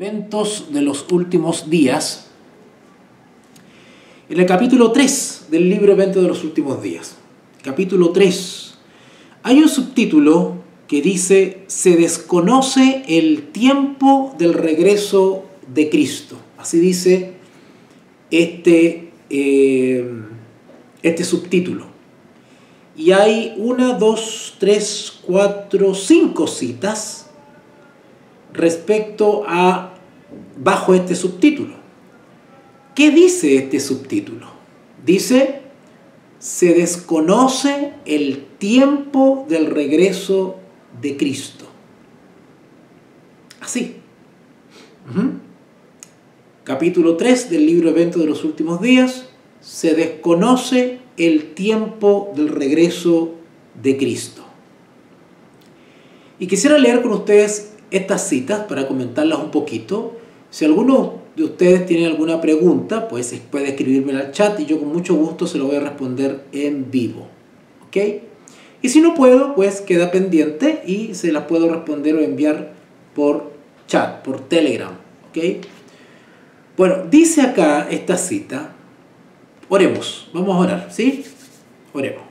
Eventos de los últimos días, en el capítulo 3 del libro Eventos de los últimos días, capítulo 3, hay un subtítulo que dice: se desconoce el tiempo del regreso de Cristo. Así dice este subtítulo. Y hay 1, 2, 3, 4, 5 citas respecto a bajo este subtítulo. ¿Qué dice este subtítulo? Dice: se desconoce el tiempo del regreso de Cristo. Así. Capítulo 3 del libro Eventos de los últimos días. Se desconoce el tiempo del regreso de Cristo. Y quisiera leer con ustedes estas citas para comentarlas un poquito. Si alguno de ustedes tiene alguna pregunta, pues puede escribirme al chat y yo con mucho gusto se lo voy a responder en vivo. ¿Ok? Y si no puedo, pues queda pendiente y se las puedo responder o enviar por chat, por Telegram. ¿Ok? Bueno, dice acá esta cita. Oremos, vamos a orar, ¿sí? Oremos.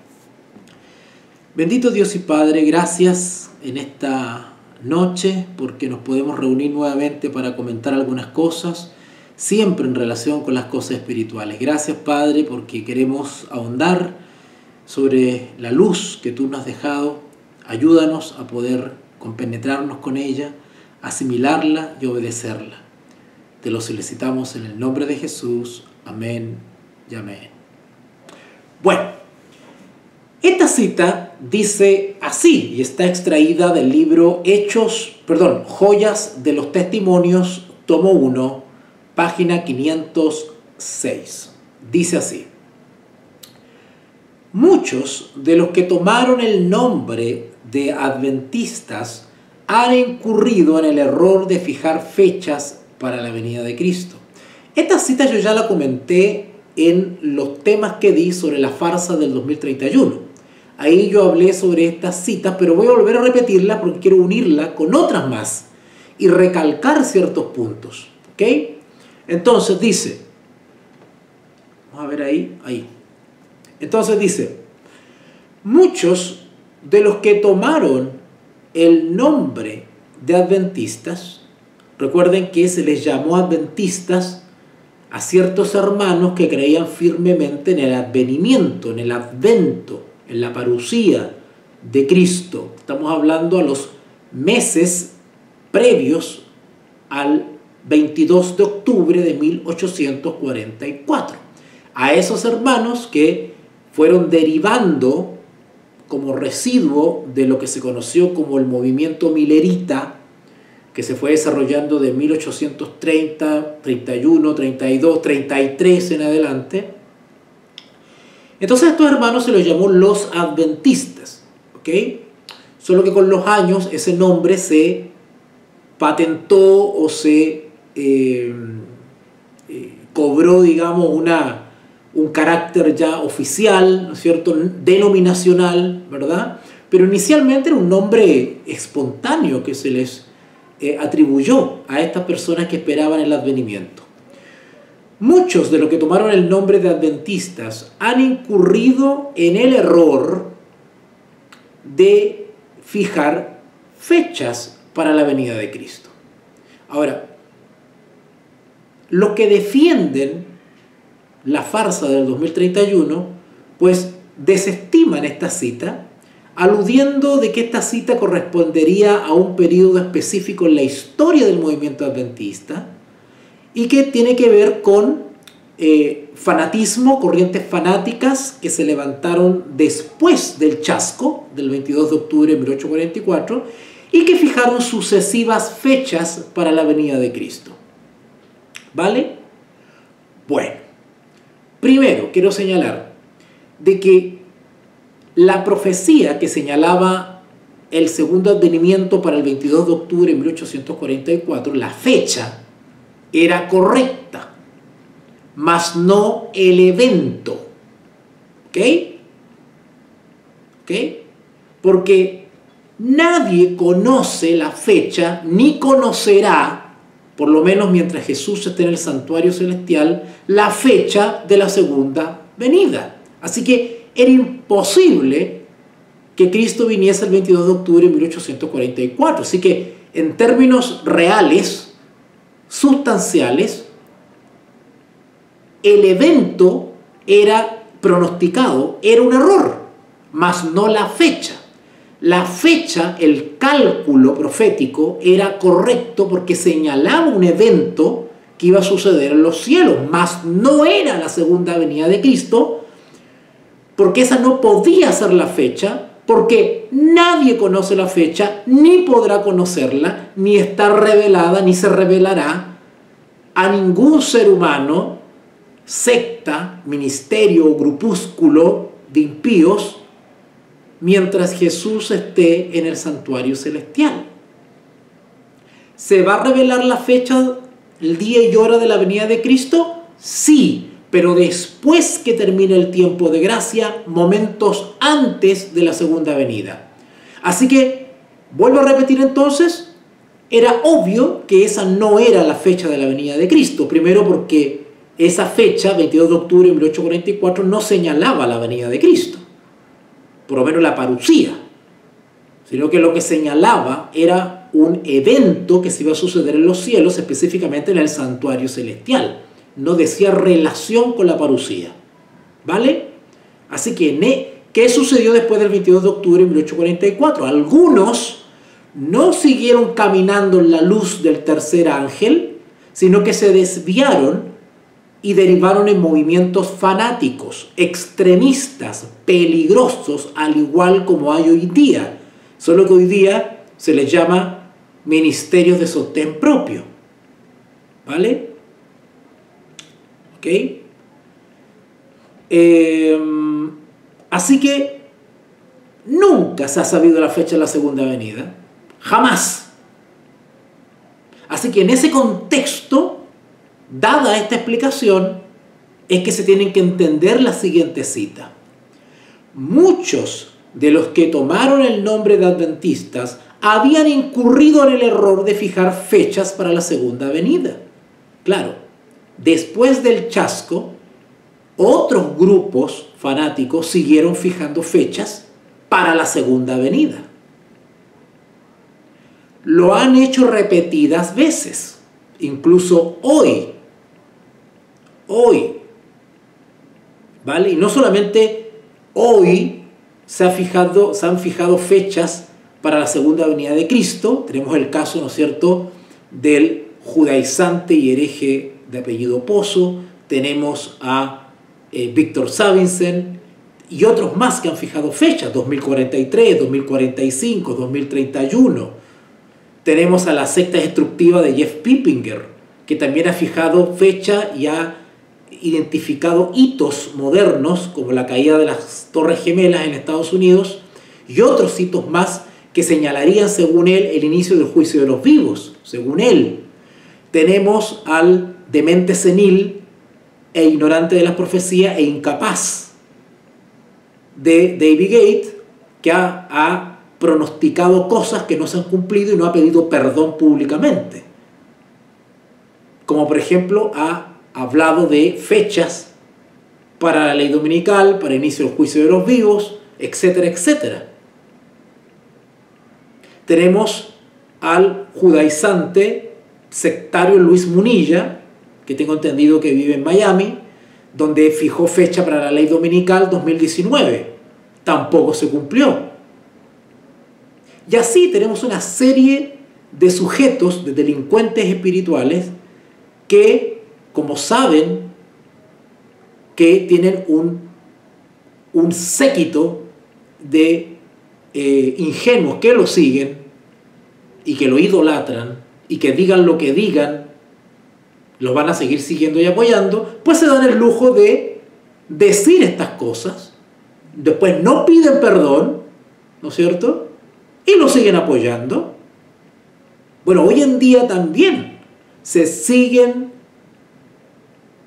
Bendito Dios y Padre, gracias en esta noche porque nos podemos reunir nuevamente para comentar algunas cosas, siempre en relación con las cosas espirituales. Gracias, Padre, porque queremos ahondar sobre la luz que tú nos has dejado. Ayúdanos a poder compenetrarnos con ella, asimilarla y obedecerla. Te lo solicitamos en el nombre de Jesús. Amén y amén. Bueno, esta cita dice así y está extraída del libro Joyas de los Testimonios, tomo 1, página 506. Dice así: muchos de los que tomaron el nombre de adventistas han incurrido en el error de fijar fechas para la venida de Cristo. Esta cita yo ya la comenté en los temas que di sobre la farsa del 2031. Ahí yo hablé sobre estas citas, pero voy a volver a repetirla porque quiero unirla con otras más y recalcar ciertos puntos. ¿Ok? Entonces dice, vamos a ver ahí. Entonces dice: muchos de los que tomaron el nombre de adventistas, recuerden que se les llamó adventistas a ciertos hermanos que creían firmemente en el advenimiento, en el advento, en la parucía de Cristo. Estamos hablando a los meses previos al 22 de octubre de 1844. A esos hermanos que fueron derivando como residuo de lo que se conoció como el movimiento milerita, que se fue desarrollando de 1830, 31, 32, 33 en adelante. Entonces a estos hermanos se los llamó los adventistas, ¿ok? Solo que con los años ese nombre se patentó o se cobró, digamos, un carácter ya oficial, ¿no es cierto?, denominacional, ¿verdad? Pero inicialmente era un nombre espontáneo que se les atribuyó a estas personas que esperaban el advenimiento. Muchos de los que tomaron el nombre de adventistas han incurrido en el error de fijar fechas para la venida de Cristo. Ahora, los que defienden la farsa del 2031, pues desestiman esta cita, aludiendo de que esta cita correspondería a un periodo específico en la historia del movimiento adventista y que tiene que ver con fanatismo, corrientes fanáticas que se levantaron después del chasco del 22 de octubre de 1844 y que fijaron sucesivas fechas para la venida de Cristo. ¿Vale? Bueno, primero quiero señalar de que la profecía que señalaba el segundo advenimiento para el 22 de octubre de 1844, la fecha era correcta, mas no el evento. ¿Ok? ¿Ok? Porque nadie conoce la fecha ni conocerá por lo menos mientras Jesús esté en el santuario celestial, la fecha de la segunda venida. Así que era imposible que Cristo viniese el 22 de octubre de 1844. Así que en términos reales, sustanciales, el evento era pronosticado, era un error, mas no la fecha. La fecha, el cálculo profético era correcto porque señalaba un evento que iba a suceder en los cielos, mas no era la segunda venida de Cristo, porque esa no podía ser la fecha, porque nadie conoce la fecha, ni podrá conocerla, ni está revelada, ni se revelará a ningún ser humano, secta, ministerio o grupúsculo de impíos, mientras Jesús esté en el santuario celestial. ¿Se va a revelar la fecha, el día y hora de la venida de Cristo? Sí, pero después que termine el tiempo de gracia, momentos antes de la segunda venida. Así que, vuelvo a repetir entonces, era obvio que esa no era la fecha de la venida de Cristo. Primero porque esa fecha, 22 de octubre de 1844, no señalaba la venida de Cristo, por lo menos la parucía, sino que lo que señalaba era un evento que se iba a suceder en los cielos, específicamente en el santuario celestial. No decía relación con la parucía, ¿vale? Así que, ¿qué sucedió después del 22 de octubre de 1844? Algunos no siguieron caminando en la luz del tercer ángel, sino que se desviaron y derivaron en movimientos fanáticos, extremistas, peligrosos, al igual como hay hoy día. Solo que hoy día se les llama ministerios de sostén propio. ¿Vale? ¿Ok? Así que nunca se ha sabido la fecha de la segunda venida. Jamás. Así que en ese contexto, dada esta explicación, es que se tienen que entender la siguiente cita. Muchos de los que tomaron el nombre de adventistas habían incurrido en el error de fijar fechas para la segunda venida. Claro, después del chasco, otros grupos fanáticos siguieron fijando fechas para la segunda venida. Lo han hecho repetidas veces, incluso hoy, ¿vale? Y no solamente hoy se han fijado fechas para la segunda venida de Cristo. Tenemos el caso, ¿no es cierto?, del judaizante y hereje de apellido Pozo. Tenemos a Víctor Sabinsen y otros más que han fijado fechas, 2043, 2045, 2031. Tenemos a la secta destructiva de Jeff Pippinger, que también ha fijado fecha y ha identificado hitos modernos como la caída de las Torres Gemelas en Estados Unidos y otros hitos más que señalarían, según él, el inicio del juicio de los vivos. Según él, tenemos al demente senil e ignorante de las profecías e incapaz de David Gates, que ha pronosticado cosas que no se han cumplido y no ha pedido perdón públicamente. Como por ejemplo ha hablado de fechas para la ley dominical, para el inicio del juicio de los vivos, etcétera, etcétera. Tenemos al judaizante sectario Luis Munilla, que tengo entendido que vive en Miami, donde fijó fecha para la ley dominical 2019. Tampoco se cumplió. Y así tenemos una serie de sujetos, de delincuentes espirituales, que, como saben que tienen un séquito de ingenuos que lo siguen y que lo idolatran y que digan lo que digan, los van a seguir siguiendo y apoyando, pues se dan el lujo de decir estas cosas, después no piden perdón, ¿no es cierto?, y lo siguen apoyando. Bueno, hoy en día también se siguen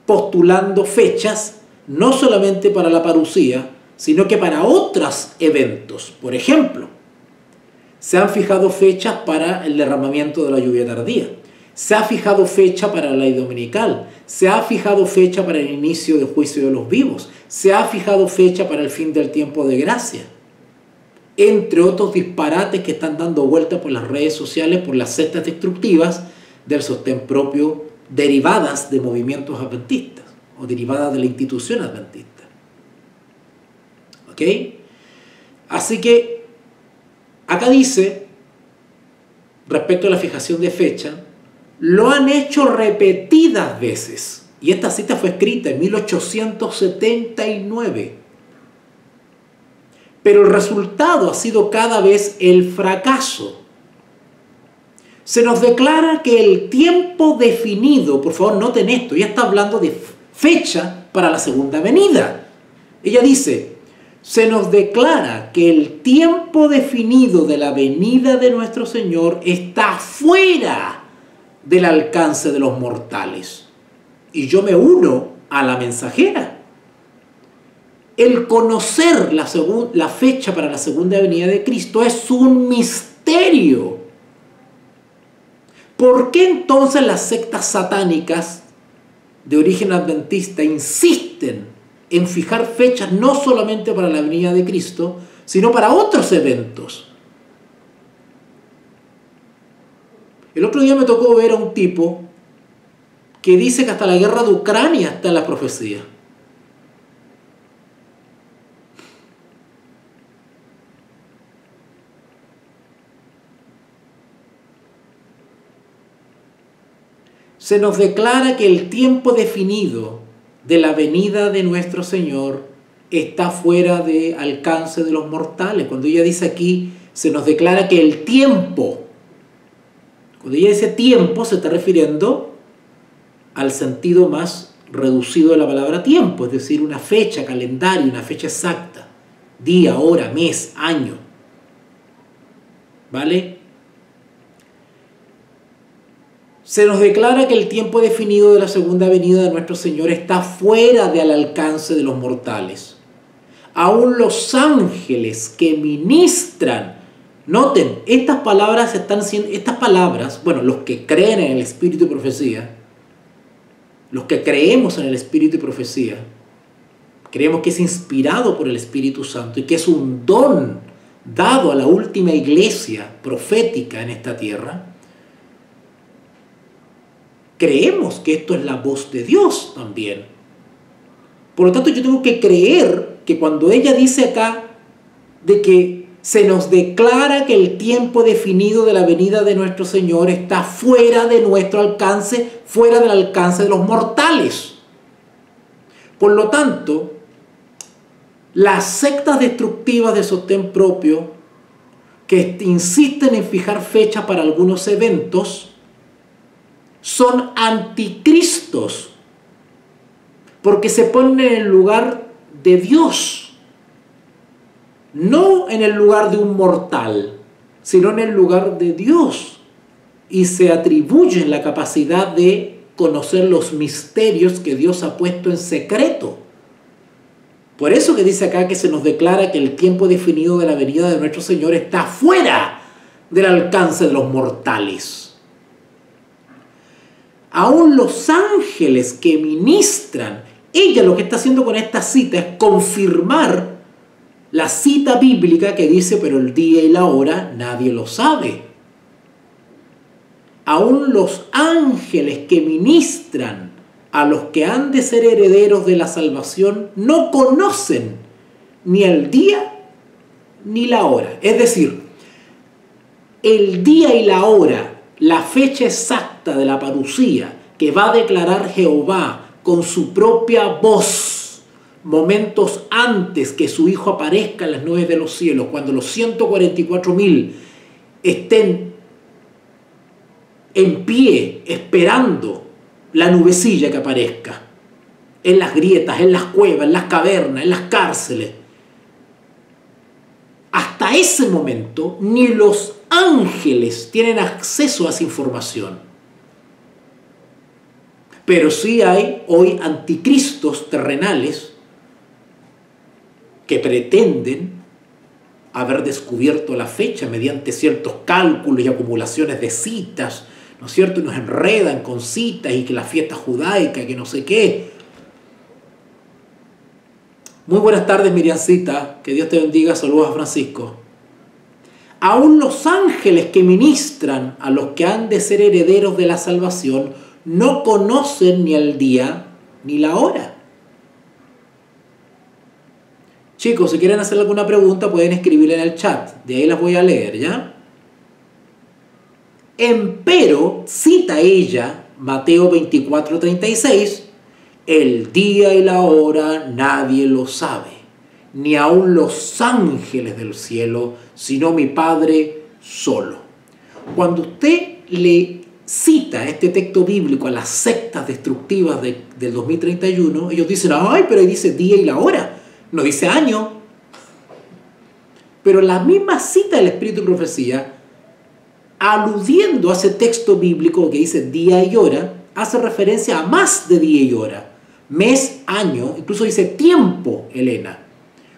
postulando fechas, no solamente para la parucía, sino que para otros eventos. Por ejemplo, se han fijado fechas para el derramamiento de la lluvia tardía. Se ha fijado fecha para la ley dominical. Se ha fijado fecha para el inicio del juicio de los vivos. Se ha fijado fecha para el fin del tiempo de gracia. Entre otros disparates que están dando vuelta por las redes sociales, por las sectas destructivas del sostén propio, derivadas de movimientos adventistas o derivadas de la institución adventista. ¿Ok? Así que acá dice, respecto a la fijación de fecha, lo han hecho repetidas veces. Y esta cita fue escrita en 1879. Pero el resultado ha sido cada vez el fracaso. Se nos declara que el tiempo definido, por favor noten esto, ella está hablando de fecha para la segunda venida. Ella dice, se nos declara que el tiempo definido de la venida de nuestro Señor está fuera del alcance de los mortales. Y yo me uno a la mensajera. El conocer la fecha para la segunda venida de Cristo es un misterio. ¿Por qué entonces las sectas satánicas de origen adventista insisten en fijar fechas no solamente para la venida de Cristo, sino para otros eventos? El otro día me tocó ver a un tipo que dice que hasta la guerra de Ucrania está en la profecía. Se nos declara que el tiempo definido de la venida de nuestro Señor está fuera de alcance de los mortales. Cuando ella dice aquí, se nos declara que el tiempo, cuando ella dice tiempo, se está refiriendo al sentido más reducido de la palabra tiempo, es decir, una fecha, calendario, una fecha exacta, día, hora, mes, año. ¿Vale? Se nos declara que el tiempo definido de la segunda venida de nuestro Señor está fuera del alcance de los mortales. Aún los ángeles que ministran, noten, estas palabras, bueno, los que creen en el Espíritu y profecía, los que creemos en el Espíritu y profecía, creemos que es inspirado por el Espíritu Santo y que es un don dado a la última iglesia profética en esta tierra. Creemos que esto es la voz de Dios también. Por lo tanto, yo tengo que creer que cuando ella dice acá de que se nos declara que el tiempo definido de la venida de nuestro Señor está fuera de nuestro alcance, fuera del alcance de los mortales. Por lo tanto, las sectas destructivas de sostén propio que insisten en fijar fechas para algunos eventos son anticristos, porque se ponen en el lugar de Dios, no en el lugar de un mortal, sino en el lugar de Dios, y se atribuyen la capacidad de conocer los misterios que Dios ha puesto en secreto. Por eso que dice acá que se nos declara que el tiempo definido de la venida de nuestro Señor está fuera del alcance de los mortales. Aún los ángeles que ministran, ella lo que está haciendo con esta cita es confirmar la cita bíblica que dice, pero el día y la hora nadie lo sabe. Aún los ángeles que ministran a los que han de ser herederos de la salvación no conocen ni el día ni la hora. Es decir, el día y la hora, la fecha exacta de la parucía que va a declarar Jehová con su propia voz, momentos antes que su Hijo aparezca en las nubes de los cielos, cuando los 144.000 estén en pie esperando la nubecilla que aparezca, en las grietas, en las cuevas, en las cavernas, en las cárceles. Hasta ese momento ni los ángeles tienen acceso a esa información. Pero sí hay hoy anticristos terrenales que pretenden haber descubierto la fecha mediante ciertos cálculos y acumulaciones de citas. ¿no es cierto? Y nos enredan con citas y que la fiesta judaica, que no sé qué. Muy buenas tardes, Miriamcita, que Dios te bendiga, saludos a Francisco. Aún los ángeles que ministran a los que han de ser herederos de la salvación no conocen ni el día ni la hora. Chicos, si quieren hacer alguna pregunta pueden escribirla en el chat, de ahí las voy a leer, ¿ya? Empero, cita ella, Mateo 24:36, el día y la hora nadie lo sabe, ni aun los ángeles del cielo, sino mi Padre solo. Cuando usted le cita este texto bíblico a las sectas destructivas del 2031, ellos dicen, ay, pero ahí dice día y la hora, no dice año. Pero la misma cita del Espíritu y Profecía, aludiendo a ese texto bíblico que dice día y hora, hace referencia a más de día y hora, mes, año, incluso dice tiempo, Elena.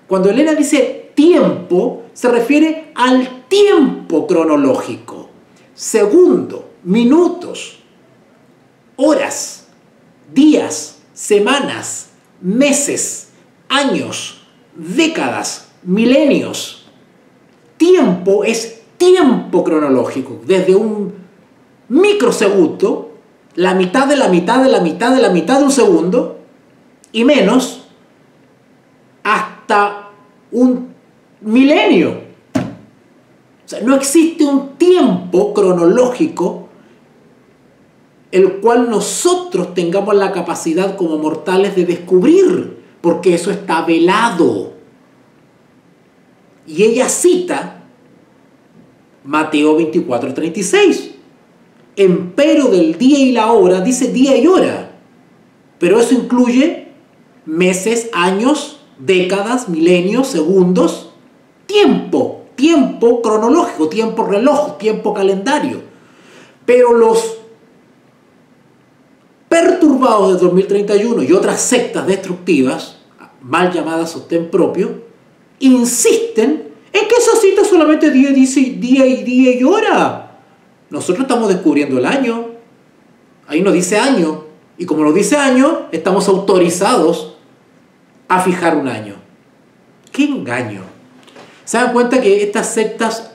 Cuando Elena dice tiempo, se refiere al tiempo cronológico, segundo, minutos, horas, días, semanas, meses, años, décadas, milenios. Tiempo es tiempo cronológico, desde un microsegundo, la mitad de la mitad de la mitad de la mitad de un segundo y menos, hasta un milenio. O sea, no existe un tiempo cronológico el cual nosotros tengamos la capacidad como mortales de descubrir, porque eso está velado. Y ella cita Mateo 24:36. Empero del día y la hora, dice día y hora, pero eso incluye meses, años, décadas, milenios, segundos, tiempo, tiempo cronológico, tiempo reloj, tiempo calendario. Pero los perturbados de 2031 y otras sectas destructivas, mal llamadas sostén propio, insisten en que esa cita solamente dice día y hora. Nosotros estamos descubriendo el año. Ahí nos dice año. Y como nos dice año, estamos autorizados a fijar un año. ¡Qué engaño! ¿Se dan cuenta que estas sectas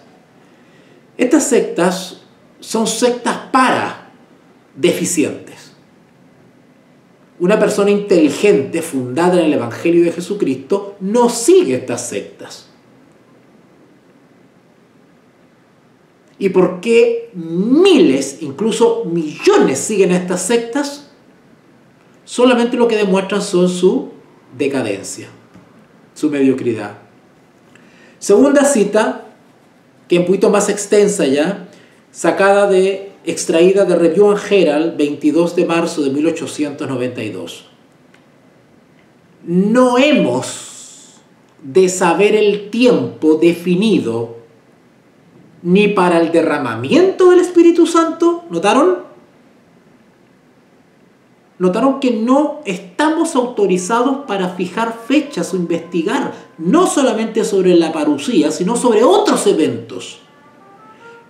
son sectas para deficientes? Una persona inteligente, fundada en el Evangelio de Jesucristo, no sigue estas sectas. ¿Y por qué miles, incluso millones siguen estas sectas? Solamente lo que demuestran son su decadencia, su mediocridad. Segunda cita, que es un poquito más extensa ya, extraída de Review and Herald, 22 de marzo de 1892. No hemos de saber el tiempo definido ni para el derramamiento del Espíritu Santo. ¿Notaron? Notaron que no estamos autorizados para fijar fechas o investigar, no solamente sobre la parusía, sino sobre otros eventos.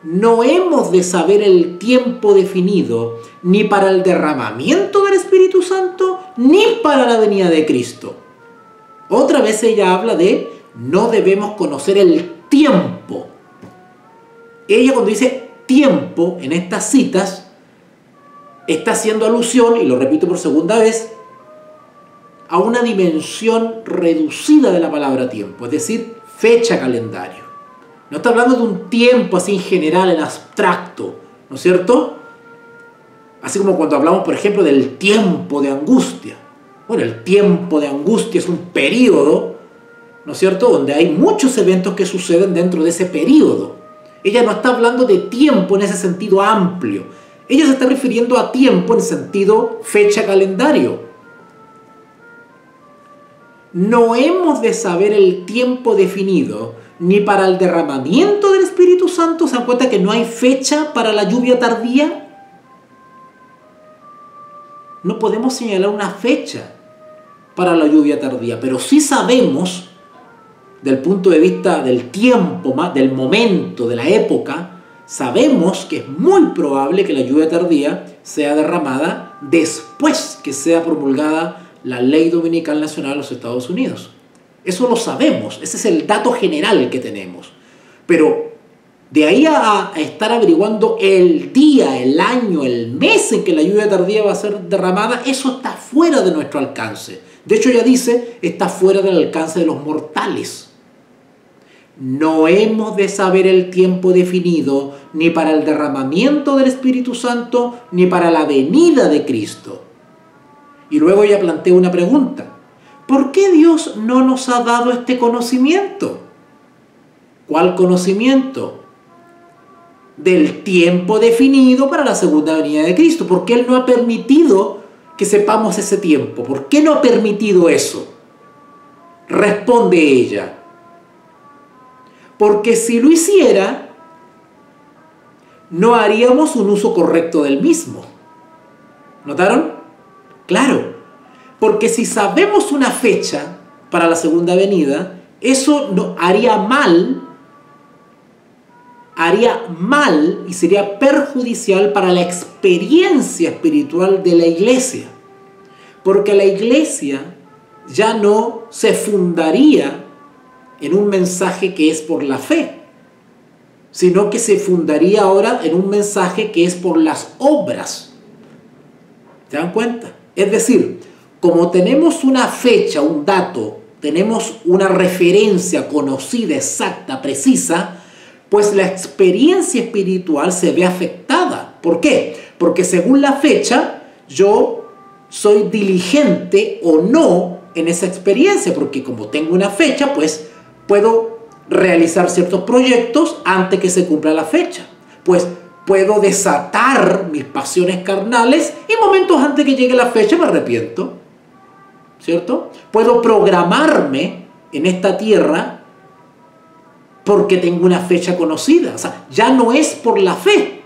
No hemos de saber el tiempo definido ni para el derramamiento del Espíritu Santo, ni para la venida de Cristo. Otra vez ella habla de no debemos conocer el tiempo. Ella cuando dice tiempo en estas citas, está haciendo alusión, y lo repito por segunda vez, a una dimensión reducida de la palabra tiempo, es decir, fecha calendario. No está hablando de un tiempo así en general, en abstracto, ¿no es cierto? Así como cuando hablamos, por ejemplo, del tiempo de angustia. Bueno, el tiempo de angustia es un periodo, ¿no es cierto?, donde hay muchos eventos que suceden dentro de ese periodo. Ella no está hablando de tiempo en ese sentido amplio. Ella se está refiriendo a tiempo en sentido fecha calendario. No hemos de saber el tiempo definido ni para el derramamiento del Espíritu Santo. ¿Se dan cuenta que no hay fecha para la lluvia tardía? No podemos señalar una fecha para la lluvia tardía, pero sí sabemos, del punto de vista del tiempo, del momento, de la época, sabemos que es muy probable que la lluvia tardía sea derramada después que sea promulgada la ley dominical nacional de los Estados Unidos. Eso lo sabemos, ese es el dato general que tenemos. Pero de ahí a estar averiguando el día, el año, el mes en que la lluvia tardía va a ser derramada, eso está fuera de nuestro alcance. De hecho, ya dice, está fuera del alcance de los mortales. No hemos de saber el tiempo definido ni para el derramamiento del Espíritu Santo ni para la venida de Cristo. Y luego ella plantea una pregunta. ¿Por qué Dios no nos ha dado este conocimiento? ¿Cuál conocimiento? Del tiempo definido para la segunda venida de Cristo. ¿Por qué Él no ha permitido que sepamos ese tiempo? ¿Por qué no ha permitido eso? Responde ella. Porque si lo hiciera, no haríamos un uso correcto del mismo. ¿Notaron? Claro, porque si sabemos una fecha para la segunda venida, eso no, haría mal y sería perjudicial para la experiencia espiritual de la iglesia. Porque la iglesia ya no se fundaría en un mensaje que es por la fe, sino que se fundaría ahora en un mensaje que es por las obras. ¿Se dan cuenta? Es decir, como tenemos una fecha, un dato, tenemos una referencia conocida, exacta, precisa, pues la experiencia espiritual se ve afectada. ¿Por qué? Porque según la fecha, yo soy diligente o no en esa experiencia, porque como tengo una fecha, pues puedo realizar ciertos proyectos antes que se cumpla la fecha. Pues puedo desatar mis pasiones carnales y momentos antes que llegue la fecha me arrepiento. ¿Cierto? Puedo programarme en esta tierra porque tengo una fecha conocida. O sea, ya no es por la fe.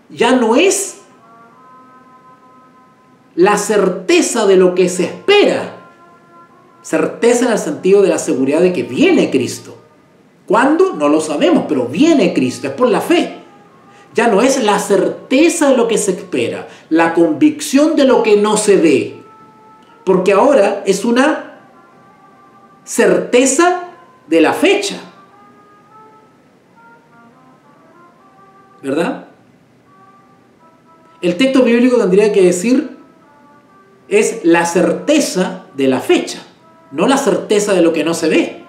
Ya no es la certeza de lo que se espera. Certeza en el sentido de la seguridad de que viene Cristo. ¿Cuándo? No lo sabemos, pero viene Cristo. Es por la fe. Ya no es la certeza de lo que se espera. La convicción de lo que no se ve. Porque ahora es una certeza de la fecha. ¿Verdad? El texto bíblico tendría que decir es la certeza de la fecha, no la certeza de lo que no se ve.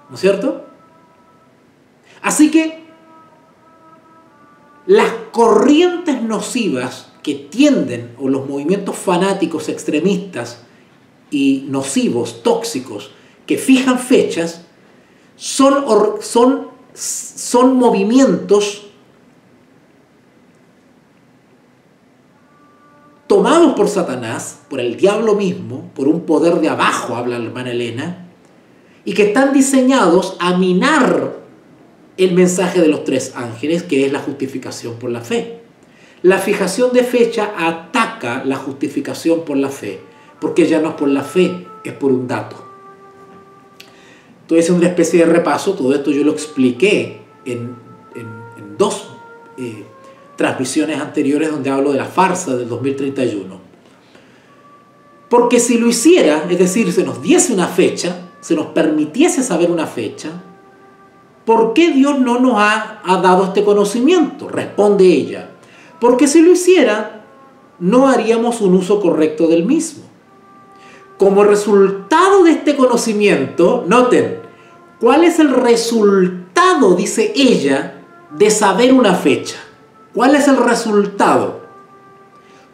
¿No es cierto? Así que las corrientes nocivas que tienden, o los movimientos fanáticos extremistas y nocivos, tóxicos, que fijan fechas, son movimientos tomados por Satanás, por el diablo mismo, por un poder de abajo, habla la hermana Elena, y que están diseñados a minar el mensaje de los tres ángeles, que es la justificación por la fe. La fijación de fecha ataca la justificación por la fe, porque ya no es por la fe, es por un dato. Entonces, es una especie de repaso. Todo esto yo lo expliqué en dos transmisiones anteriores donde hablo de la farsa del 2031. Porque si lo hiciera, es decir, se nos diese una fecha, se nos permitiese saber una fecha, ¿por qué Dios no nos ha dado este conocimiento? Responde ella. Porque si lo hiciera, no haríamos un uso correcto del mismo. Como resultado de este conocimiento, noten, ¿cuál es el resultado, dice ella, de saber una fecha? ¿Cuál es el resultado?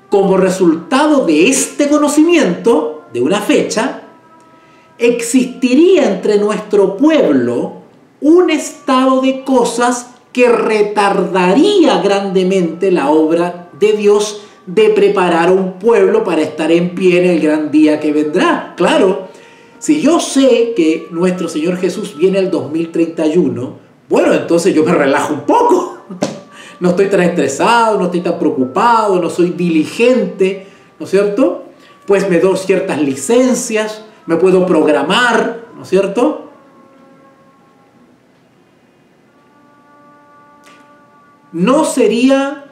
Como resultado de este conocimiento, de una fecha, existiría entre nuestro pueblo un estado de cosas que retardaría grandemente la obra de Dios de preparar un pueblo para estar en pie en el gran día que vendrá. Claro, si yo sé que nuestro Señor Jesús viene el 2031, bueno, entonces yo me relajo un poco. No estoy tan estresado, no estoy tan preocupado, no soy diligente, ¿no es cierto? Pues me doy ciertas licencias, me puedo programar, ¿no es cierto? no sería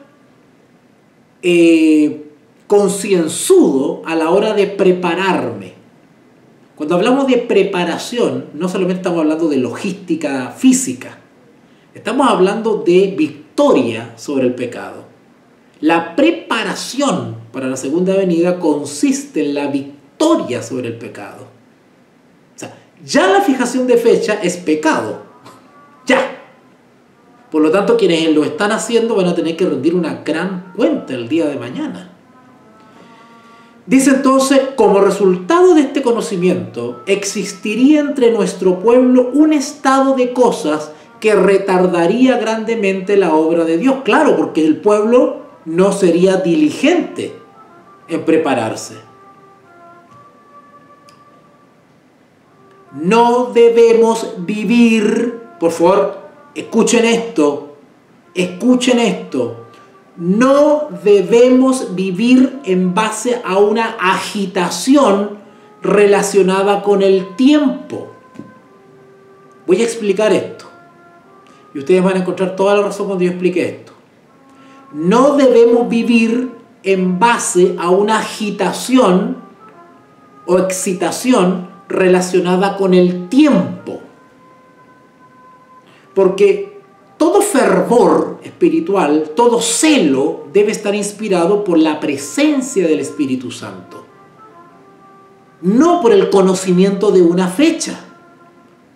concienzudo a la hora de prepararme. Cuando hablamos de preparación, no solamente estamos hablando de logística física, estamos hablando de victoria sobre el pecado. La preparación para la segunda venida consiste en la victoria sobre el pecado. O sea, ya la fijación de fecha es pecado. Ya. Por lo tanto, quienes lo están haciendo van a tener que rendir una gran cuenta el día de mañana. Dice entonces, como resultado de este conocimiento, existiría entre nuestro pueblo un estado de cosas que retardaría grandemente la obra de Dios. Claro, porque el pueblo no sería diligente en prepararse. No debemos vivir, por favor, escuchen esto, no debemos vivir en base a una agitación relacionada con el tiempo. Voy a explicar esto y ustedes van a encontrar toda la razón cuando yo explique esto. No debemos vivir en base a una agitación o excitación relacionada con el tiempo. Porque todo fervor espiritual, todo celo debe estar inspirado por la presencia del Espíritu Santo, no por el conocimiento de una fecha.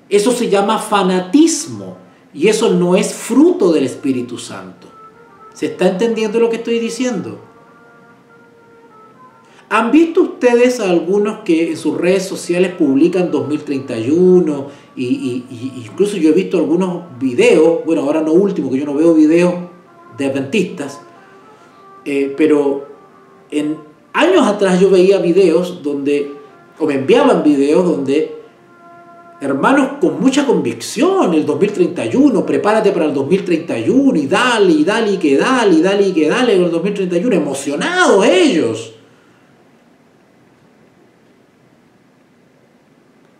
Eso se llama fanatismo y eso no es fruto del Espíritu Santo. ¿Se está entendiendo lo que estoy diciendo? ¿Han visto ustedes a algunos que en sus redes sociales publican 2031? Incluso yo he visto algunos videos, bueno, ahora no último, que yo no veo videos de adventistas, pero en años atrás yo veía videos donde, o me enviaban videos donde hermanos con mucha convicción, el 2031, prepárate para el 2031, y dale, y dale, y que dale, y dale, y que dale con el 2031, emocionados ellos.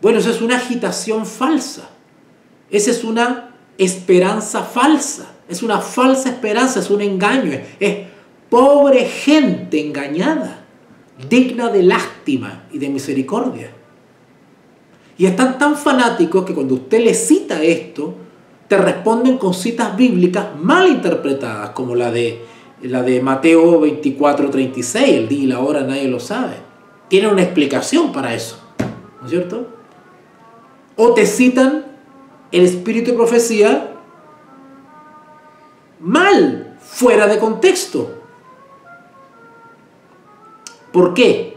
Bueno, eso es una agitación falsa. Esa es una esperanza falsa. Es una falsa esperanza, es un engaño. Es pobre gente engañada, digna de lástima y de misericordia. Y están tan fanáticos que cuando usted les cita esto, te responden con citas bíblicas mal interpretadas, como la de Mateo 24:36, el día y la hora nadie lo sabe. Tienen una explicación para eso, ¿no es cierto? O te citan el espíritu de profecía mal, fuera de contexto. ¿Por qué?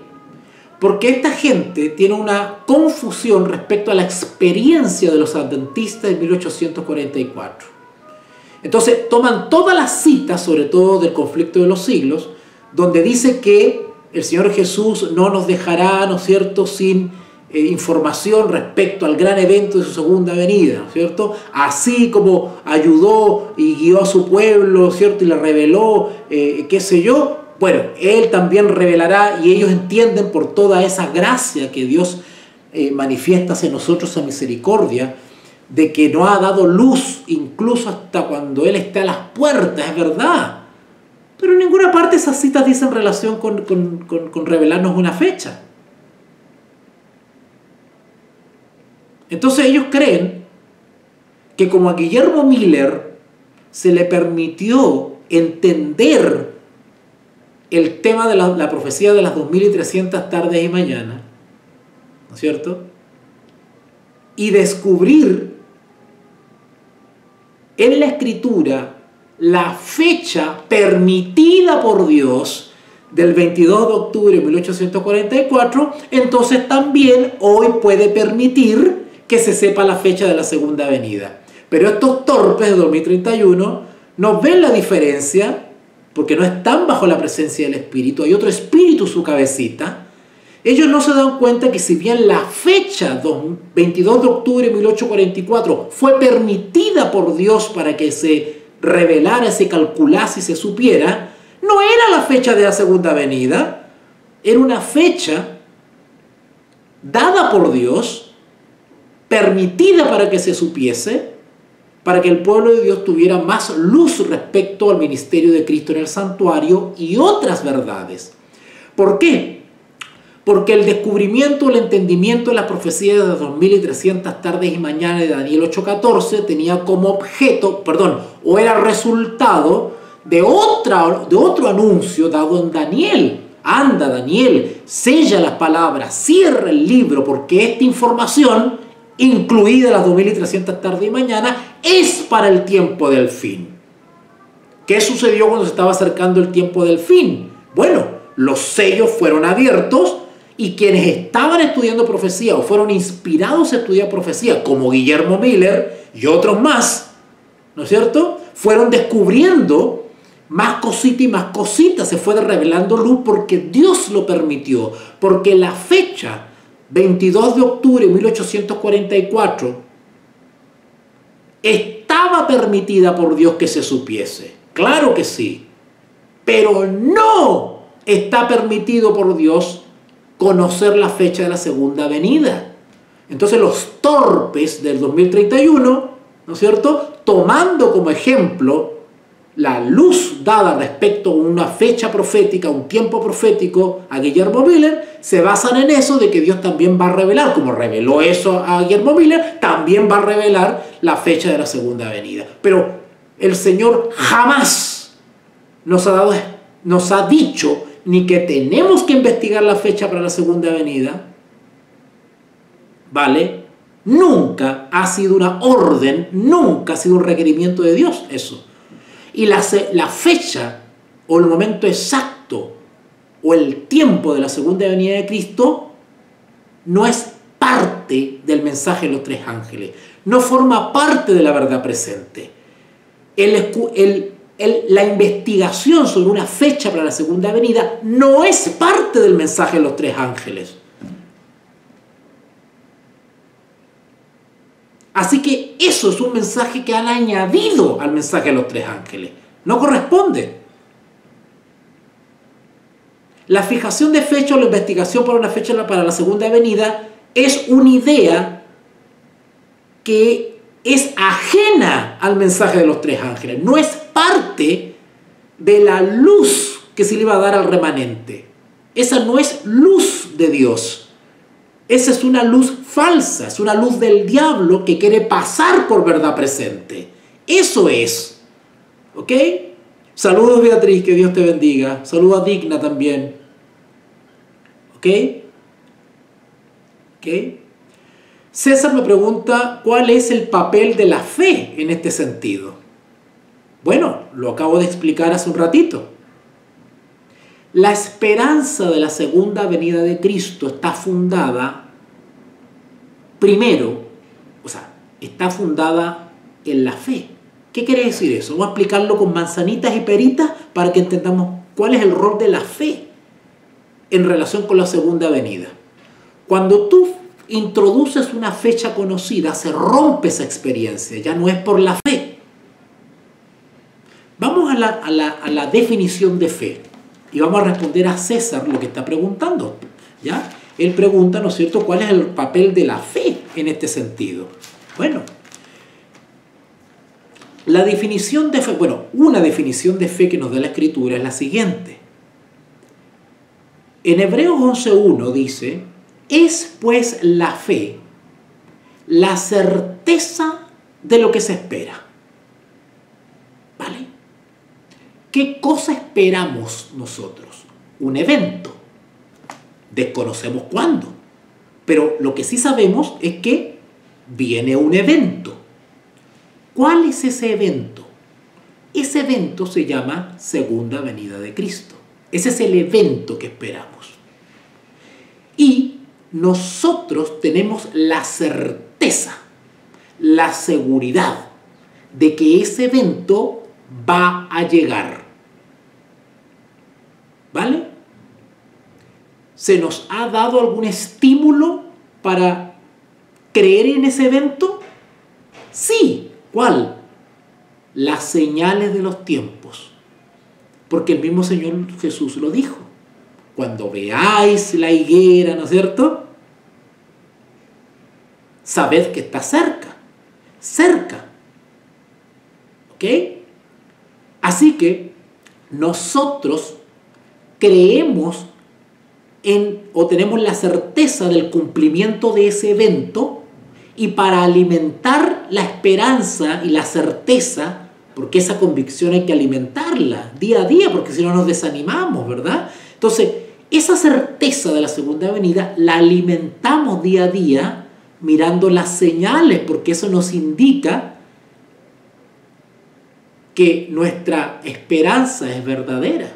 Porque esta gente tiene una confusión respecto a la experiencia de los adventistas de 1844. Entonces toman todas las citas, sobre todo del conflicto de los siglos, donde dice que el Señor Jesús no nos dejará, ¿no es cierto?, sin información respecto al gran evento de su segunda venida, ¿no es cierto? Así como ayudó y guió a su pueblo, ¿cierto?, y le reveló, qué sé yo, bueno, Él también revelará, y ellos entienden por toda esa gracia que Dios manifiesta hacia nosotros a misericordia, de que nos ha dado luz incluso hasta cuando Él está a las puertas, es verdad. Pero en ninguna parte esas citas dicen relación con revelarnos una fecha. Entonces ellos creen que como a Guillermo Miller se le permitió entender el tema de la profecía de las 2300 tardes y mañanas, ¿no es cierto?, y descubrir en la Escritura la fecha permitida por Dios del 22 de octubre de 1844, entonces también hoy puede permitir que se sepa la fecha de la segunda venida. Pero estos torpes de 2031 no ven la diferencia, porque no están bajo la presencia del Espíritu, hay otro espíritu en su cabecita. Ellos no se dan cuenta que si bien la fecha 22 de octubre de 1844 fue permitida por Dios para que se revelara, se calculase y se supiera, no era la fecha de la segunda venida, era una fecha dada por Dios, permitida para que se supiese, para que el pueblo de Dios tuviera más luz respecto al ministerio de Cristo en el santuario y otras verdades. ¿Por qué? Porque el descubrimiento, el entendimiento de las profecías de las 2300 tardes y mañanas de Daniel 8:14 tenía como objeto, o era resultado de otro anuncio dado en Daniel. Anda, Daniel, sella las palabras, cierra el libro, porque esta información, incluida las 2300 tardes y mañanas, es para el tiempo del fin. ¿Qué sucedió cuando se estaba acercando el tiempo del fin? Bueno, los sellos fueron abiertos y quienes estaban estudiando profecía o fueron inspirados a estudiar profecía, como Guillermo Miller y otros más, ¿no es cierto?, fueron descubriendo más cositas y más cositas, se fue revelando luz porque Dios lo permitió, porque la fecha 22 de octubre de 1844 estaba permitida por Dios que se supiese. Claro que sí, pero no está permitido por Dios conocer la fecha de la segunda venida. Entonces los torpes del 2031, ¿no es cierto?, tomando como ejemplo la luz dada respecto a una fecha profética, un tiempo profético a Guillermo Miller, se basan en eso de que Dios también va a revelar, como reveló eso a Guillermo Miller, también va a revelar la fecha de la segunda venida. Pero el Señor jamás nos ha dicho ni que tenemos que investigar la fecha para la segunda venida, ¿vale? Nunca ha sido una orden, nunca ha sido un requerimiento de Dios eso. Y la fecha o el momento exacto o el tiempo de la segunda venida de Cristo no es parte del mensaje de los tres ángeles, no forma parte de la verdad presente. La investigación sobre una fecha para la segunda venida no es parte del mensaje de los tres ángeles. Así que eso es un mensaje que han añadido al mensaje de los tres ángeles. No corresponde. La fijación de fecha o la investigación para una fecha para la segunda venida es una idea que es ajena al mensaje de los tres ángeles. No es parte de la luz que se le iba a dar al remanente. Esa no es luz de Dios. Esa es una luz falsa, es una luz del diablo que quiere pasar por verdad presente. Eso es. ¿Ok? Saludos, Beatriz, que Dios te bendiga. Saludos a Digna también. ¿Ok? ¿Ok? César me pregunta, ¿cuál es el papel de la fe en este sentido? Bueno, lo acabo de explicar hace un ratito. La esperanza de la segunda venida de Cristo está fundada, primero, está fundada en la fe. ¿Qué quiere decir eso? Vamos a explicarlo con manzanitas y peritas para que entendamos cuál es el rol de la fe en relación con la segunda venida. Cuando tú introduces una fecha conocida, se rompe esa experiencia, ya no es por la fe. Vamos a la definición de fe. Y vamos a responder a César lo que está preguntando, ¿ya? Él pregunta, ¿no es cierto?, ¿cuál es el papel de la fe en este sentido? Bueno, la definición de fe, una definición de fe que nos da la Escritura es la siguiente. En Hebreos 11:1 dice, es pues la fe la certeza de lo que se espera. ¿Vale? ¿Qué cosa esperamos nosotros? Un evento. Desconocemos cuándo. Pero lo que sí sabemos es que viene un evento. ¿Cuál es ese evento? Ese evento se llama segunda venida de Cristo. Ese es el evento que esperamos. Y nosotros tenemos la certeza, la seguridad de que ese evento va a llegar. ¿Vale? ¿Se nos ha dado algún estímulo para creer en ese evento? Sí. ¿Cuál? Las señales de los tiempos. Porque el mismo Señor Jesús lo dijo. Cuando veáis la higuera, ¿no es cierto?, sabed que está cerca. Cerca. ¿Ok? Así que nosotros creemos o tenemos la certeza del cumplimiento de ese evento, y para alimentar la esperanza y la certeza, porque esa convicción hay que alimentarla día a día, porque si no nos desanimamos, ¿verdad? Entonces, esa certeza de la segunda venida la alimentamos día a día mirando las señales, porque eso nos indica que nuestra esperanza es verdadera.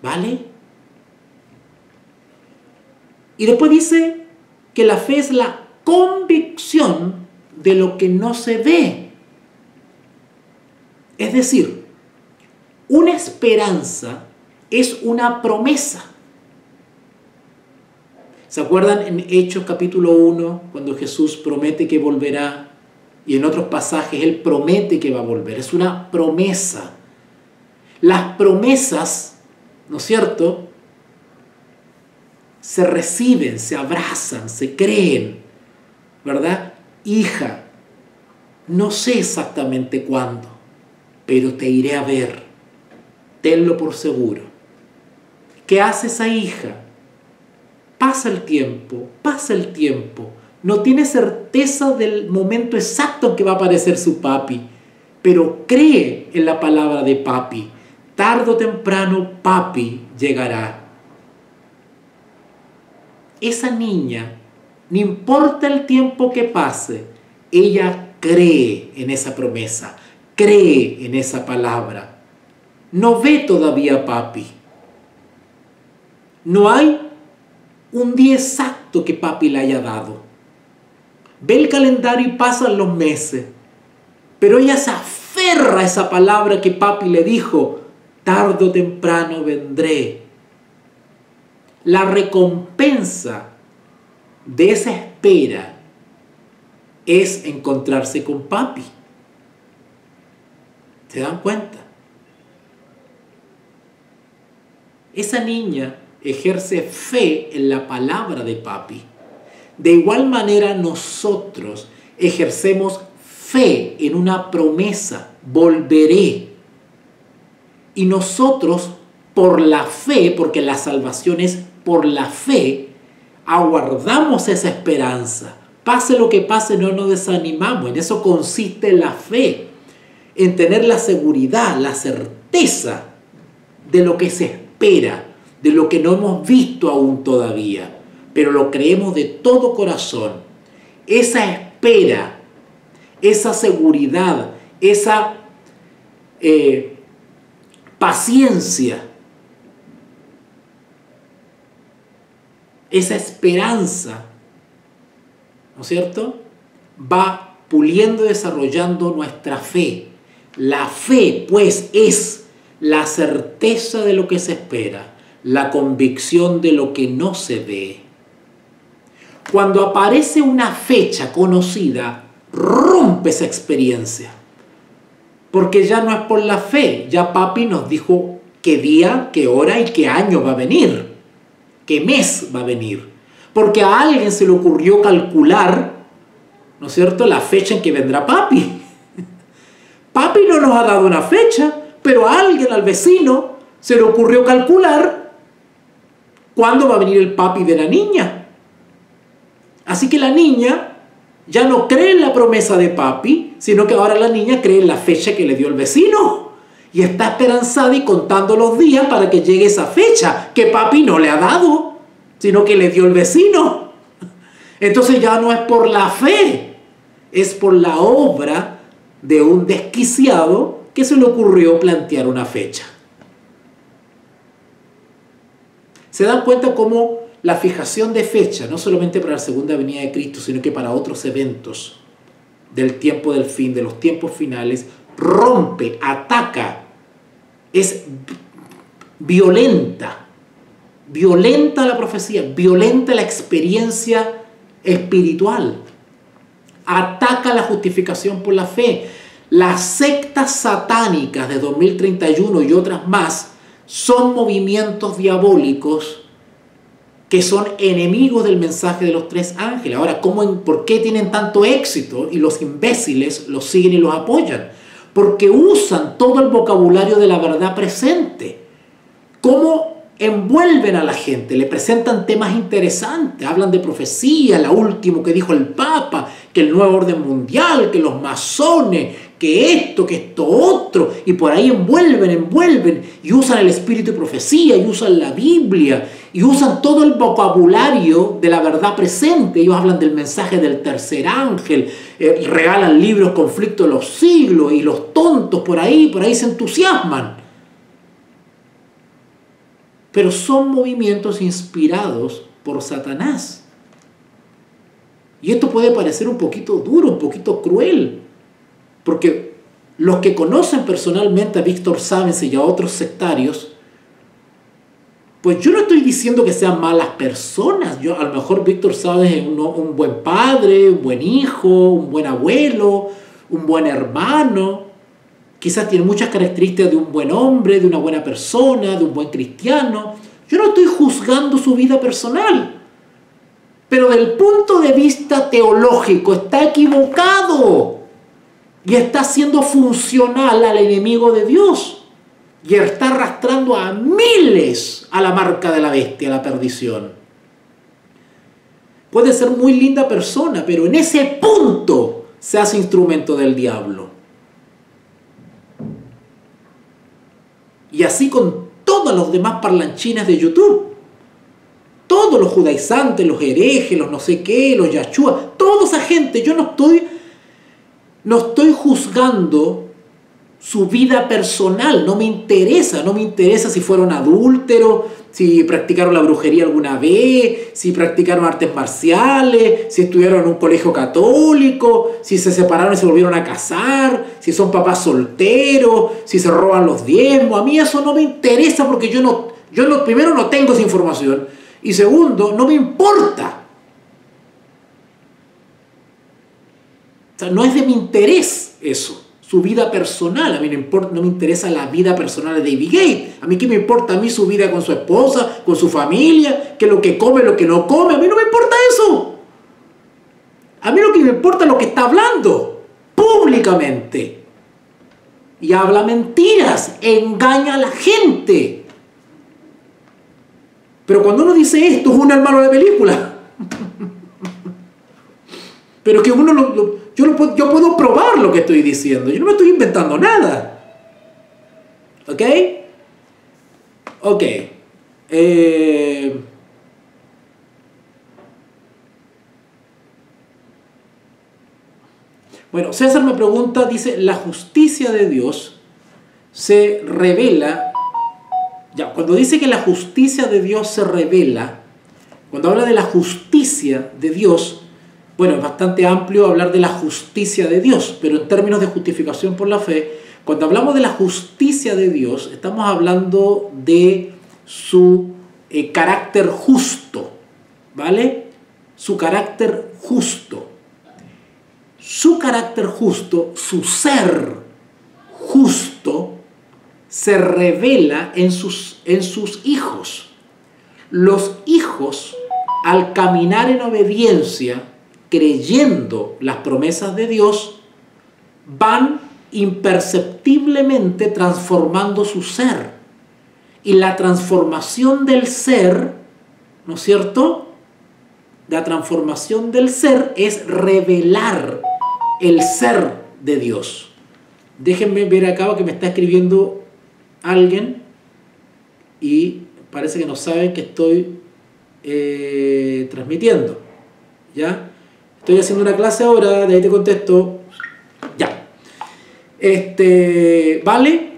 ¿Vale? Y después dice que la fe es la convicción de lo que no se ve. Es decir, una esperanza es una promesa. ¿Se acuerdan en Hechos capítulo 1, cuando Jesús promete que volverá? Y en otros pasajes Él promete que va a volver. Es una promesa. Las promesas, ¿no es cierto?, se reciben, se abrazan, se creen, ¿verdad? Hija, no sé exactamente cuándo, pero te iré a ver. Tenlo por seguro. ¿Qué hace esa hija? Pasa el tiempo, no tiene certeza del momento exacto en que va a aparecer su papi, pero cree en la palabra de papi. Tarde o temprano papi llegará. Esa niña, no importa el tiempo que pase, ella cree en esa promesa, cree en esa palabra. No ve todavía a papi. No hay un día exacto que papi le haya dado. Ve el calendario y pasan los meses, pero ella se aferra a esa palabra que papi le dijo: tarde o temprano vendré. La recompensa de esa espera es encontrarse con papi. ¿Se dan cuenta? Esa niña ejerce fe en la palabra de papi. De igual manera nosotros ejercemos fe en una promesa: volveré. Y nosotros, por la fe, porque la salvación es por la fe, aguardamos esa esperanza. Pase lo que pase, no nos desanimamos. En eso consiste la fe, en tener la seguridad, la certeza de lo que se espera, de lo que no hemos visto aún todavía, pero lo creemos de todo corazón. Esa espera, esa seguridad, esa paciencia, esa esperanza, ¿no es cierto?, va puliendo y desarrollando nuestra fe. La fe, pues, es la certeza de lo que se espera, la convicción de lo que no se ve. Cuando aparece una fecha conocida, rompe esa experiencia, porque ya no es por la fe. Ya papi nos dijo qué día, qué hora y qué año va a venir, qué mes va a venir, porque a alguien se le ocurrió calcular, ¿no es cierto?, la fecha en que vendrá papi. Papi no nos ha dado una fecha, pero a alguien, al vecino, se le ocurrió calcular cuándo va a venir el papi de la niña. Así que la niña ya no cree en la promesa de papi, sino que ahora la niña cree en la fecha que le dio el vecino. Y está esperanzada y contando los días para que llegue esa fecha que papi no le ha dado, sino que le dio el vecino. Entonces ya no es por la fe, es por la obra de un desquiciado que se le ocurrió plantear una fecha. ¿Se dan cuenta cómo la fijación de fecha, no solamente para la segunda venida de Cristo, sino que para otros eventos del tiempo del fin, de los tiempos finales, rompe, ataca, es violenta la profecía, violenta la experiencia espiritual, ataca la justificación por la fe? Las sectas satánicas de 2031 y otras más son movimientos diabólicos que son enemigos del mensaje de los tres ángeles. Ahora, ¿por qué tienen tanto éxito y los imbéciles los siguen y los apoyan? Porque usan todo el vocabulario de la verdad presente. ¿Cómo envuelven a la gente? Le presentan temas interesantes, hablan de profecía, la última que dijo el Papa, que el nuevo orden mundial, que los masones, que esto otro, y por ahí envuelven, y usan el espíritu de profecía, y usan la Biblia, y usan todo el vocabulario de la verdad presente. Ellos hablan del mensaje del tercer ángel, regalan libros, conflictos de los siglos, y los tontos por ahí se entusiasman. Pero son movimientos inspirados por Satanás. Y esto puede parecer un poquito duro, un poquito cruel, porque los que conocen personalmente a Víctor Sáenz y a otros sectarios, pues yo no estoy diciendo que sean malas personas. A lo mejor Víctor Sáenz es un buen padre, un buen hijo, un buen abuelo, un buen hermano. Quizás tiene muchas características de un buen hombre, de una buena persona, de un buen cristiano. Yo no estoy juzgando su vida personal. Pero del punto de vista teológico está equivocado. Y está siendo funcional al enemigo de Dios. Y está arrastrando a miles a la marca de la bestia, a la perdición. Puede ser muy linda persona, pero en ese punto se hace instrumento del diablo. Y así con todos los demás parlanchines de YouTube. Todos los judaizantes, los herejes, los no sé qué, los yachúas, toda esa gente. Yo no estoy juzgando su vida personal. No me interesa si fueron adúlteros, si practicaron la brujería alguna vez, si practicaron artes marciales, si estudiaron en un colegio católico, si se separaron y se volvieron a casar, si son papás solteros, si se roban los diezmos. A mí eso no me interesa, porque yo primero no tengo esa información, y segundo, no me importa. O sea, no es de mi interés eso, su vida personal. A mí no me interesa la vida personal de David Gates. A mí qué me importa a mí su vida con su esposa, con su familia, que lo que come, lo que no come. A mí no me importa eso. A mí lo que me importa es lo que está hablando públicamente. Y habla mentiras, engaña a la gente. Pero cuando uno dice esto, es un hermano de película. Pero que yo puedo probar lo que estoy diciendo. Yo no me estoy inventando nada. ¿Ok? Ok. Bueno, César me pregunta, dice, la justicia de Dios se revela. Ya, cuando dice que la justicia de Dios se revela, cuando habla de la justicia de Dios, bueno, es bastante amplio hablar de la justicia de Dios, pero en términos de justificación por la fe, cuando hablamos de la justicia de Dios, estamos hablando de su carácter justo, ¿vale? Su carácter justo. Su carácter justo, su ser justo, se revela en sus hijos. Los hijos, al caminar en obediencia, creyendo las promesas de Dios, van imperceptiblemente transformando su ser. Y la transformación del ser, ¿no es cierto? La transformación del ser es revelar el ser de Dios. Déjenme ver acá que me está escribiendo alguien y parece que no saben que estoy transmitiendo. ¿Ya? Estoy haciendo una clase ahora, de ahí te contesto. Ya. ¿Vale?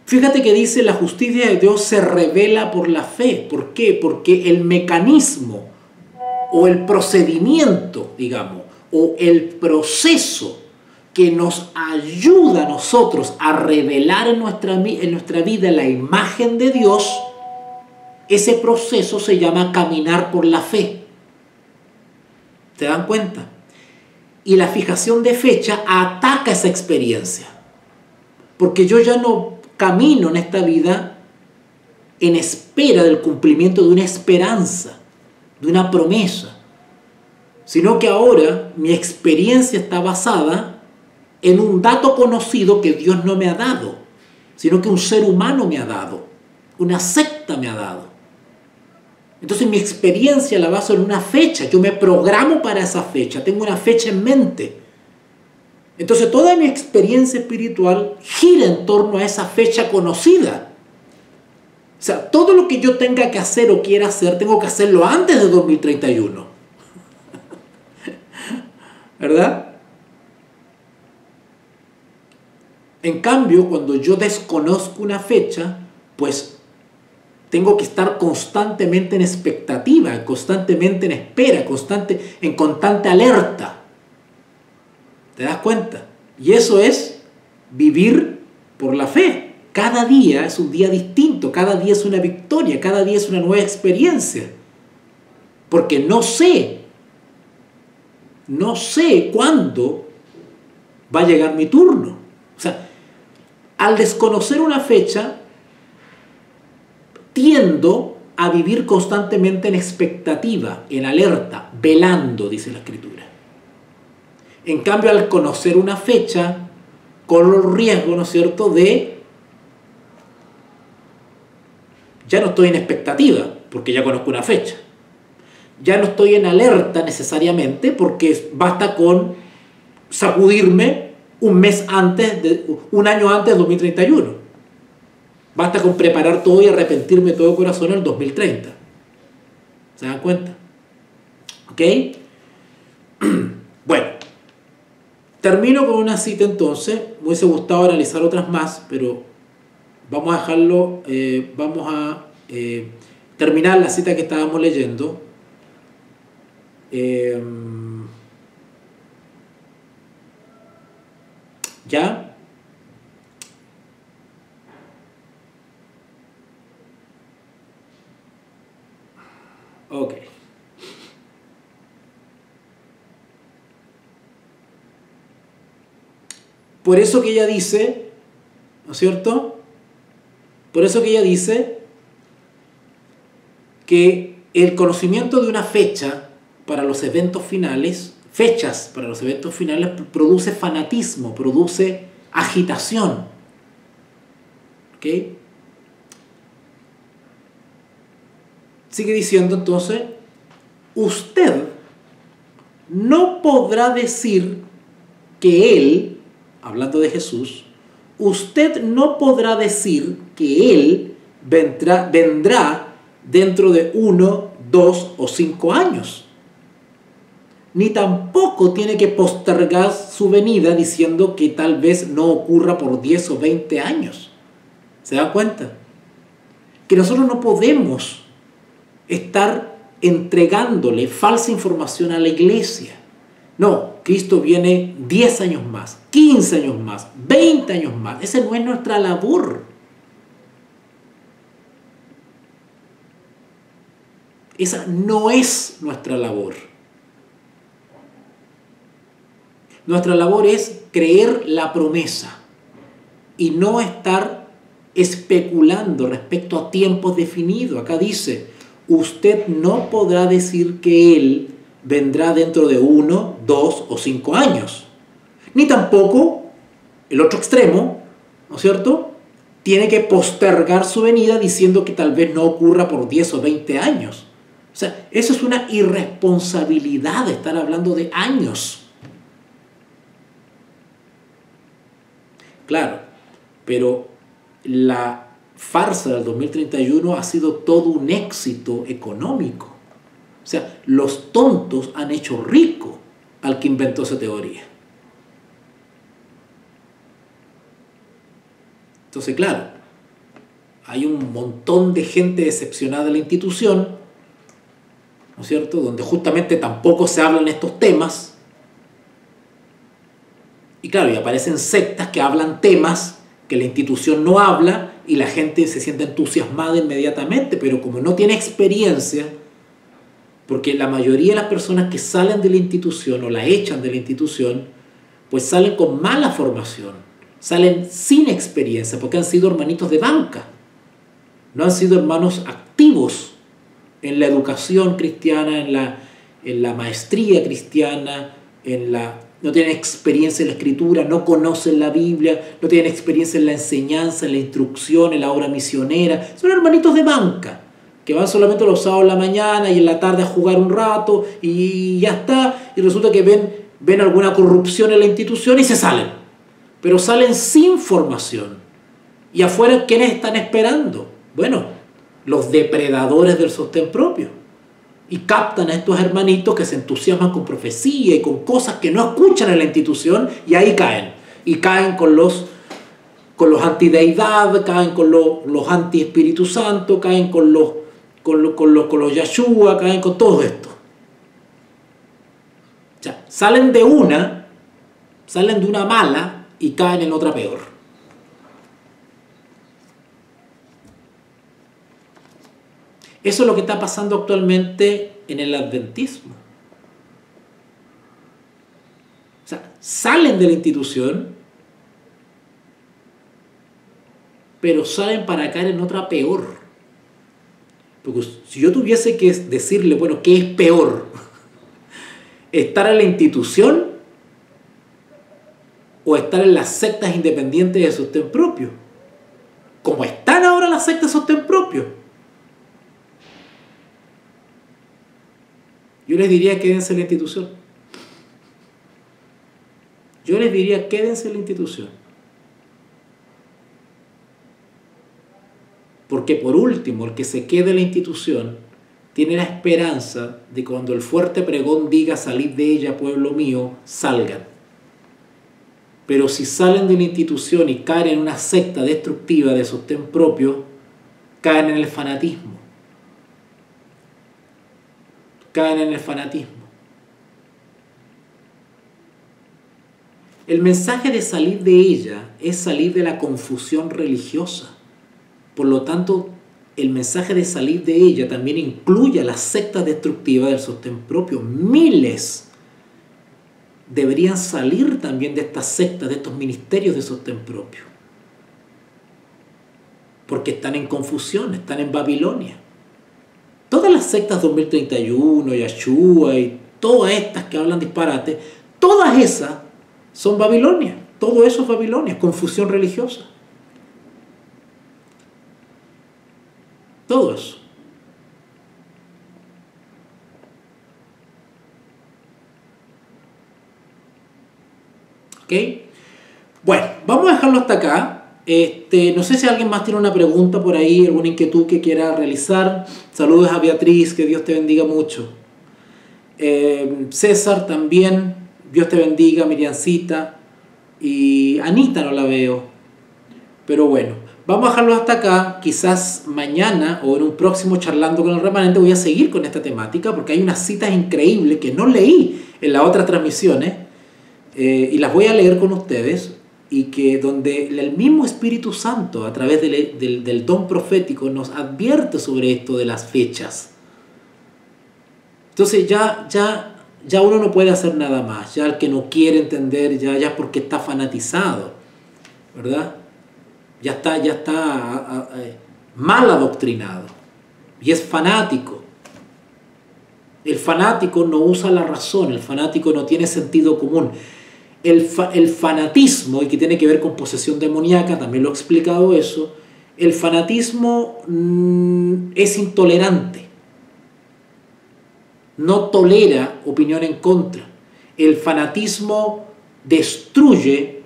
Fíjate que dice la justicia de Dios se revela por la fe. ¿Por qué? Porque el mecanismo o el procedimiento, digamos, o el proceso que nos ayuda a nosotros a revelar en nuestra vida la imagen de Dios, ese proceso se llama caminar por la fe. ¿Se dan cuenta? Y la fijación de fecha ataca esa experiencia. Porque yo ya no camino en esta vida en espera del cumplimiento de una esperanza, de una promesa, sino que ahora mi experiencia está basada en un dato conocido que Dios no me ha dado, sino que un ser humano me ha dado, una secta me ha dado. Entonces mi experiencia la baso en una fecha, yo me programo para esa fecha, tengo una fecha en mente. Entonces toda mi experiencia espiritual gira en torno a esa fecha conocida. O sea, todo lo que yo tenga que hacer o quiera hacer, tengo que hacerlo antes de 2031. ¿Verdad? En cambio, cuando yo desconozco una fecha, pues tengo que estar constantemente en expectativa, constantemente en espera, en constante alerta. ¿Te das cuenta? Y eso es vivir por la fe. Cada día es un día distinto, cada día es una victoria, cada día es una nueva experiencia. Porque no sé cuándo va a llegar mi turno. O sea, al desconocer una fecha, tiendo a vivir constantemente en expectativa, en alerta, velando, dice la Escritura. En cambio, al conocer una fecha, corro el riesgo, ¿no es cierto?, ya no estoy en expectativa, porque ya conozco una fecha. Ya no estoy en alerta necesariamente, porque basta con sacudirme un año antes del 2031. Basta con preparar todo y arrepentirme de todo corazón en el 2030. ¿Se dan cuenta? ¿Ok? Bueno, termino con una cita entonces. Me hubiese gustado analizar otras más, pero vamos a dejarlo, vamos a terminar la cita que estábamos leyendo. ¿Ya? Ok. Por eso que ella dice, ¿no es cierto? Por eso que ella dice que el conocimiento de una fecha para los eventos finales, fechas para los eventos finales, produce fanatismo, produce agitación. ¿Ok? Sigue diciendo entonces, usted no podrá decir que Él, hablando de Jesús, usted no podrá decir que Él vendrá dentro de 1, 2 o 5 años. Ni tampoco tiene que postergar su venida diciendo que tal vez no ocurra por 10 o 20 años. ¿Se da cuenta? Que nosotros no podemos estar entregándole falsa información a la iglesia. No, Cristo viene 10 años más, 15 años más, 20 años más. Esa no es nuestra labor. Esa no es nuestra labor. Nuestra labor es creer la promesa y no estar especulando respecto a tiempos definidos. Acá dice, usted no podrá decir que Él vendrá dentro de 1, 2 o 5 años. Ni tampoco, el otro extremo, ¿no es cierto?, tiene que postergar su venida diciendo que tal vez no ocurra por 10 o 20 años. O sea, eso es una irresponsabilidad de estar hablando de años. Claro, pero la farsa del 2031 ha sido todo un éxito económico. O sea, los tontos han hecho rico al que inventó esa teoría. Entonces, claro, hay un montón de gente decepcionada de la institución, ¿no es cierto?, donde justamente tampoco se hablan estos temas. Y claro, y aparecen sectas que hablan temas que la institución no habla y la gente se siente entusiasmada inmediatamente, pero como no tiene experiencia, porque la mayoría de las personas que salen de la institución o la echan de la institución, pues salen con mala formación, salen sin experiencia, porque han sido hermanitos de banca. no han sido hermanos activos en la educación cristiana, en la maestría cristiana, no tienen experiencia en la escritura, no conocen la Biblia, no tienen experiencia en la enseñanza, en la instrucción, en la obra misionera. Son hermanitos de banca, que van solamente los sábados en la mañana y en la tarde a jugar un rato y ya está. Y resulta que ven alguna corrupción en la institución y se salen. Pero salen sin formación. Y afuera, ¿quiénes están esperando? Bueno, los depredadores del sostén propio. Y captan a estos hermanitos que se entusiasman con profecía y con cosas que no escuchan en la institución, y ahí caen. Y caen con los antideidad, caen con los anti-Espíritu Santo, caen con los Yahshua, caen con todo esto. O sea, salen de una mala y caen en otra peor. Eso es lo que está pasando actualmente en el adventismo. O sea, salen de la institución, pero salen para caer en otra peor. Porque si yo tuviese que decirle, bueno, ¿qué es peor? ¿Estar en la institución o estar en las sectas independientes de sostén propio? Como están ahora las sectas de sostén propio. Yo les diría, quédense en la institución. Yo les diría, quédense en la institución. Porque por último, el que se quede en la institución tiene la esperanza de que cuando el fuerte pregón diga salid de ella, pueblo mío, salgan. Pero si salen de la institución y caen en una secta destructiva de sostén propio, caen en el fanatismo. Caen en el fanatismo. El mensaje de salir de ella es salir de la confusión religiosa. Por lo tanto, el mensaje de salir de ella también incluye a las sectas destructivas del sostén propio. Miles deberían salir también de estas sectas, de estos ministerios de sostén propio. Porque están en confusión, están en Babilonia. Todas las sectas 2031, Yahshua y todas estas que hablan disparate, todas esas son Babilonia. Todo eso es Babilonia, confusión religiosa. Todo eso. ¿Ok? Bueno, vamos a dejarlo hasta acá. No sé si alguien más tiene una pregunta por ahí, alguna inquietud que quiera realizar. Saludos a Beatriz, que Dios te bendiga mucho. César también, Dios te bendiga, Miriancita. Y Anita no la veo. Pero bueno, vamos a dejarlo hasta acá. Quizás mañana o en un próximo charlando con el remanente voy a seguir con esta temática porque hay unas citas increíbles que no leí en las otras transmisiones y las voy a leer con ustedes. Y que donde el mismo Espíritu Santo a través del don profético nos advierte sobre esto de las fechas. Entonces ya uno no puede hacer nada más. Ya el que no quiere entender ya porque está fanatizado, ¿verdad? Ya está mal adoctrinado y es fanático. El fanático no usa la razón, el fanático no tiene sentido común. El fanatismo, y que tiene que ver con posesión demoníaca, también lo he explicado eso, el fanatismo es intolerante, no tolera opinión en contra. El fanatismo destruye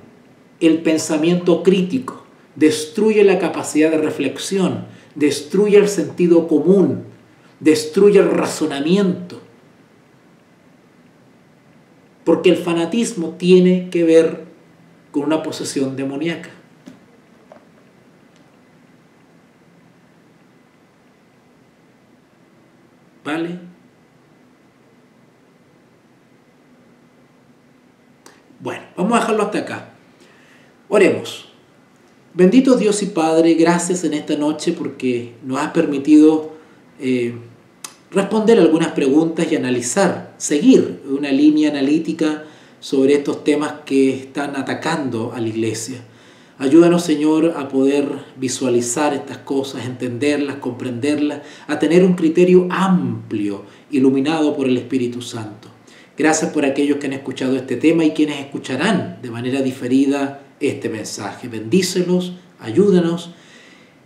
el pensamiento crítico, destruye la capacidad de reflexión, destruye el sentido común, destruye el razonamiento. Porque el fanatismo tiene que ver con una posesión demoníaca. ¿Vale? Bueno, vamos a dejarlo hasta acá. Oremos. Bendito Dios y Padre, gracias en esta noche porque nos has permitido responder algunas preguntas y analizar, seguir una línea analítica sobre estos temas que están atacando a la iglesia. Ayúdanos, Señor, a poder visualizar estas cosas, entenderlas, comprenderlas, a tener un criterio amplio, iluminado por el Espíritu Santo. Gracias por aquellos que han escuchado este tema y quienes escucharán de manera diferida este mensaje. Bendícelos, ayúdanos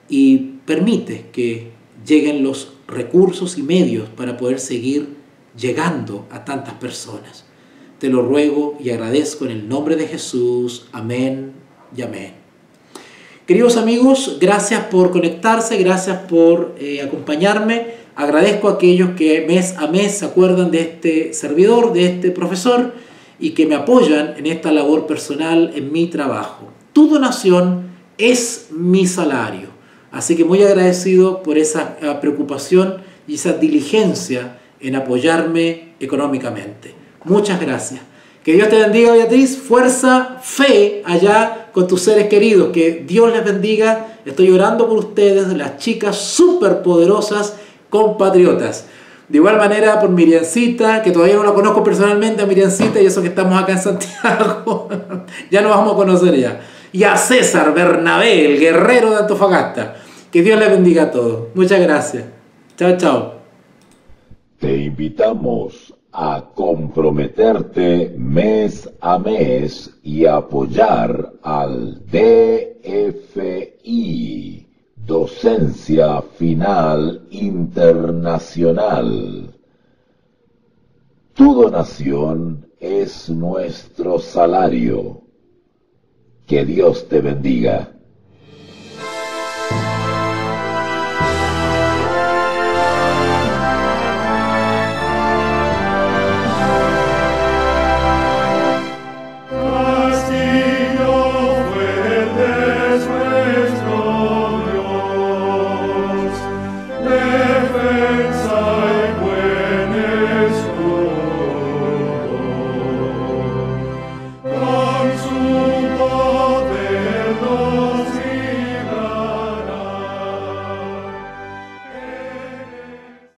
y permite que lleguen los recursos y medios para poder seguir llegando a tantas personas. Te lo ruego y agradezco en el nombre de Jesús. Amén y amén. Queridos amigos, gracias por conectarse, gracias por acompañarme. Agradezco a aquellos que mes a mes se acuerdan de este servidor, de este profesor, y que me apoyan en esta labor personal, en mi trabajo. Tu donación es mi salario. Así que muy agradecido por esa preocupación y esa diligencia en apoyarme económicamente. Muchas gracias. Que Dios te bendiga, Beatriz. Fuerza, fe allá con tus seres queridos. Que Dios les bendiga. Estoy orando por ustedes, las chicas súper poderosas, compatriotas. De igual manera por Miriancita, que todavía no la conozco personalmente, a Miriancita, y eso que estamos acá en Santiago. Ya nos vamos a conocer ya. Y a César Bernabé, el guerrero de Antofagasta. Que Dios les bendiga a todos. Muchas gracias. Chao, chao. Te invitamos a comprometerte mes a mes y apoyar al DFI, Docencia Final Internacional. Tu donación es nuestro salario. Que Dios te bendiga.